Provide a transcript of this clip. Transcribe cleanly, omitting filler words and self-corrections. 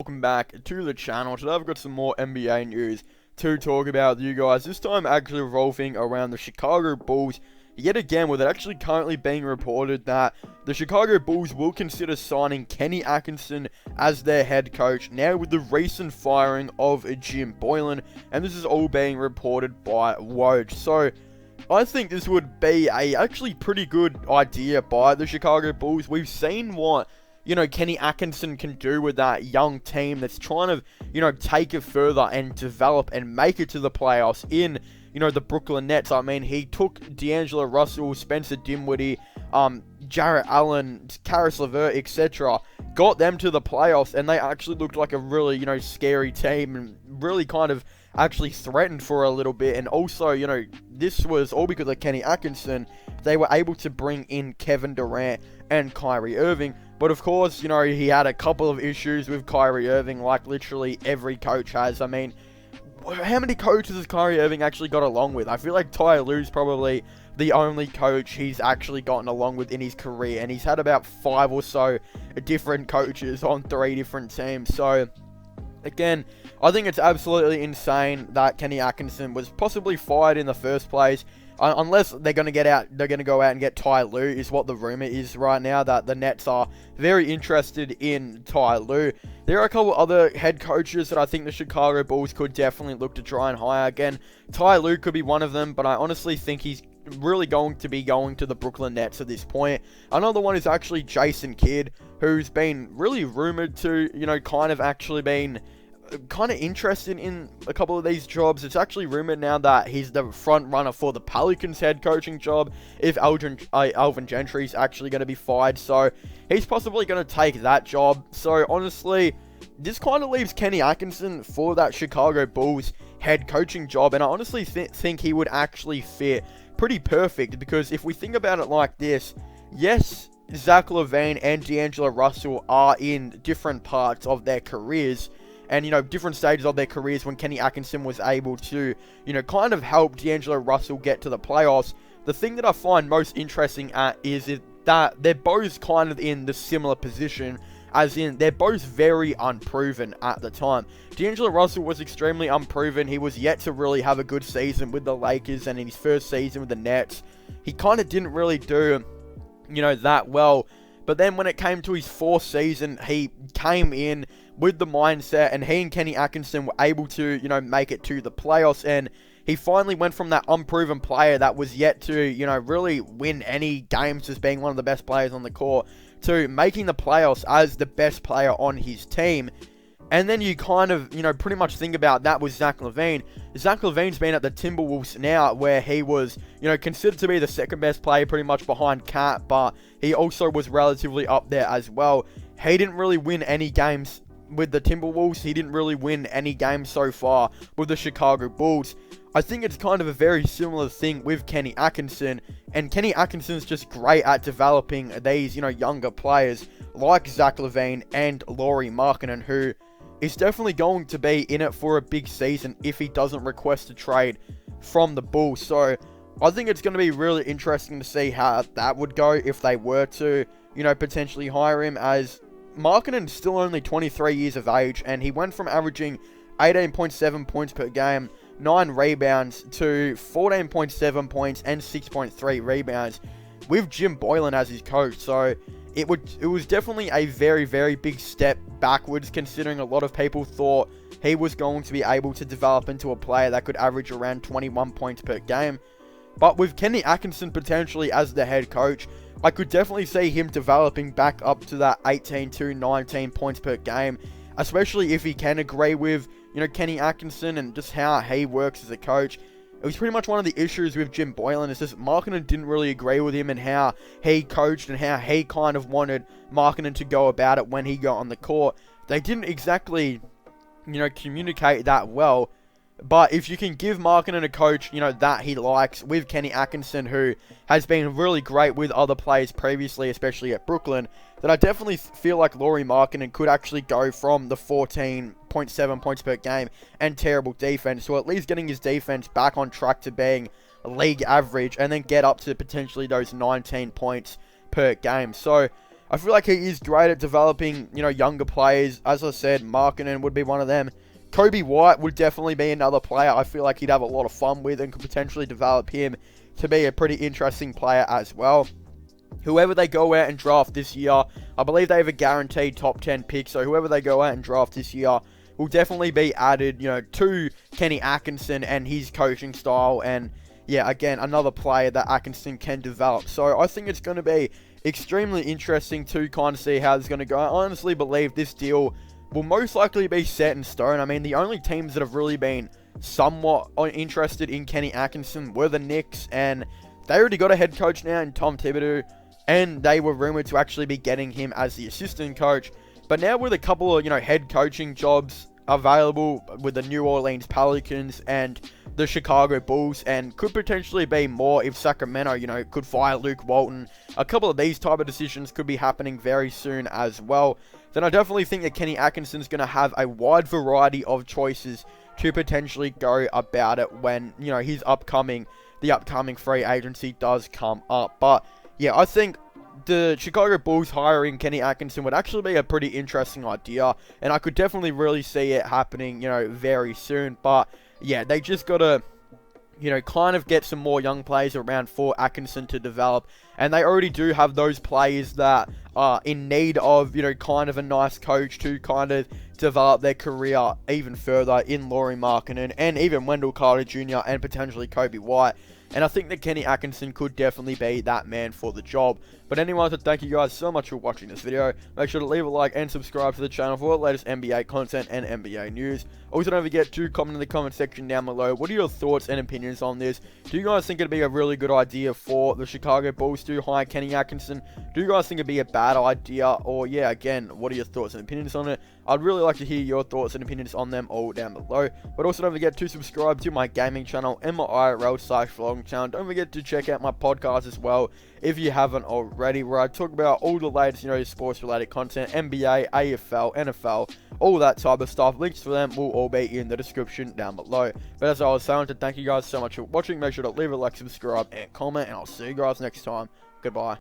Welcome back to the channel. Today I've got some more NBA news to talk about with you guys. This time actually revolving around the Chicago Bulls. Yet again, with it actually currently being reported that the Chicago Bulls will consider signing Kenny Atkinson as their head coach now with the recent firing of Jim Boylen. And this is all being reported by Woj. So I think this would be a actually pretty good idea by the Chicago Bulls. We've seen what Kenny Atkinson can do with that young team that's trying to, take it further and develop and make it to the playoffs in, the Brooklyn Nets. I mean, he took D'Angelo Russell, Spencer Dinwiddie, Jarrett Allen, Karis LeVert, etc. Got them to the playoffs, and they actually looked like a really, scary team and really kind of actually threatened for a little bit. And also, this was all because of Kenny Atkinson. They were able to bring in Kevin Durant and Kyrie Irving. But of course, he had a couple of issues with Kyrie Irving, like literally every coach has. I mean, how many coaches has Kyrie Irving actually got along with? I feel like Ty Lue's probably the only coach he's actually gotten along with in his career. And he's had about 5 or so different coaches on 3 different teams. So again, I think it's absolutely insane that Kenny Atkinson was possibly fired in the first place. Unless they're going to go out and get Ty Lue, is what the rumor is right now, that the Nets are very interested in Ty Lue. There are a couple other head coaches that I think the Chicago Bulls could definitely look to try and hire. Again, Ty Lue could be one of them, but I honestly think he's really going to be going to the Brooklyn Nets at this point. Another one is actually Jason Kidd, who's been really rumored to, kind of actually been kind of interested in a couple of these jobs. It's actually rumored now that he's the front runner for the Pelicans head coaching job if Alvin Gentry is actually going to be fired. So he's possibly going to take that job. So honestly, this kind of leaves Kenny Atkinson for that Chicago Bulls head coaching job. And I honestly think he would actually fit pretty perfect, because if we think about it like this, yes, Zach LaVine and D'Angelo Russell are in different parts of their careers, and, different stages of their careers when Kenny Atkinson was able to, kind of help D'Angelo Russell get to the playoffs. The thing that I find most interesting is that they're both kind of in the similar position, as in they're both very unproven at the time. D'Angelo Russell was extremely unproven. He was yet to really have a good season with the Lakers, and in his first season with the Nets, he kind of didn't really do, that well. But then when it came to his 4th season, he came in with the mindset, and he and Kenny Atkinson were able to, make it to the playoffs, and he finally went from that unproven player that was yet to, really win any games as being one of the best players on the court, to making the playoffs as the best player on his team. And then you kind of, pretty much think about that with Zach LaVine. Zach LaVine's been at the Timberwolves now, where he was, considered to be the second best player pretty much behind Cat, but he also was relatively up there as well. He didn't really win any games with the Timberwolves. He didn't really win any games so far with the Chicago Bulls. I think it's kind of a very similar thing with Kenny Atkinson, and Kenny Atkinson's just great at developing these, younger players like Zach LaVine and Lauri Markkanen, who is definitely going to be in it for a big season if he doesn't request a trade from the Bulls. So I think it's going to be really interesting to see how that would go if they were to, potentially hire him, as Markkanen's still only 23 years of age, and he went from averaging 18.7 points per game, 9 rebounds, to 14.7 points and 6.3 rebounds with Jim Boylen as his coach. So it was definitely a very, very big step backwards, considering a lot of people thought he was going to be able to develop into a player that could average around 21 points per game. But with Kenny Atkinson potentially as the head coach, I could definitely see him developing back up to that 18 to 19 points per game, especially if he can agree with, Kenny Atkinson and just how he works as a coach. It was pretty much one of the issues with Jim Boylen, is just Markkanen didn't really agree with him and how he coached and how he kind of wanted Markkanen to go about it when he got on the court. They didn't exactly, communicate that well. But if you can give Markkanen a coach, that he likes, with Kenny Atkinson, who has been really great with other players previously, especially at Brooklyn, then I definitely feel like Lauri Markkanen could actually go from the 14.7 points per game and terrible defense to at least getting his defense back on track to being league average, and then get up to potentially those 19 points per game. So I feel like he is great at developing, younger players. As I said, Markkanen would be one of them. Kobe White would definitely be another player I feel like he'd have a lot of fun with and could potentially develop him to be a pretty interesting player as well. Whoever they go out and draft this year, I believe they have a guaranteed top 10 pick, so whoever they go out and draft this year will definitely be added, to Kenny Atkinson and his coaching style, and yeah, again, another player that Atkinson can develop. So I think it's going to be extremely interesting to kind of see how it's going to go. I honestly believe this deal will most likely be set in stone. I mean, the only teams that have really been somewhat interested in Kenny Atkinson were the Knicks, and they already got a head coach now in Tom Thibodeau, and they were rumored to actually be getting him as the assistant coach. But now with a couple of, head coaching jobs available with the New Orleans Pelicans and the Chicago Bulls, and could potentially be more if Sacramento, could fire Luke Walton. A couple of these type of decisions could be happening very soon as well. Then I definitely think that Kenny Atkinson's going to have a wide variety of choices to potentially go about it when, the upcoming free agency does come up. But yeah, I think the Chicago Bulls hiring Kenny Atkinson would actually be a pretty interesting idea, and I could definitely really see it happening, very soon. But yeah, they just gotta, kind of get some more young players around for Atkinson to develop, and they already do have those players that are in need of, kind of a nice coach to kind of develop their career even further in Lauri Markkanen and even Wendell Carter Jr. and potentially Kobe White. And I think that Kenny Atkinson could definitely be that man for the job. But anyway, so thank you guys so much for watching this video. Make sure to leave a like and subscribe to the channel for the latest NBA content and NBA news. Also, don't forget to comment in the comment section down below. What are your thoughts and opinions on this? Do you guys think it'd be a really good idea for the Chicago Bulls to hire Kenny Atkinson? Do you guys think it'd be a bad idea? Or yeah, again, what are your thoughts and opinions on it? I'd really like to hear your thoughts and opinions on them all down below. But also don't forget to subscribe to my gaming channel and my IRL/vlogging channel. Don't forget to check out my podcast as well if you haven't already, where I talk about all the latest, sports related content, NBA, AFL, NFL, all that type of stuff. Links for them will all be in the description down below. But as I was saying, to thank you guys so much for watching. Make sure to leave a like, subscribe, and comment, and I'll see you guys next time. Goodbye.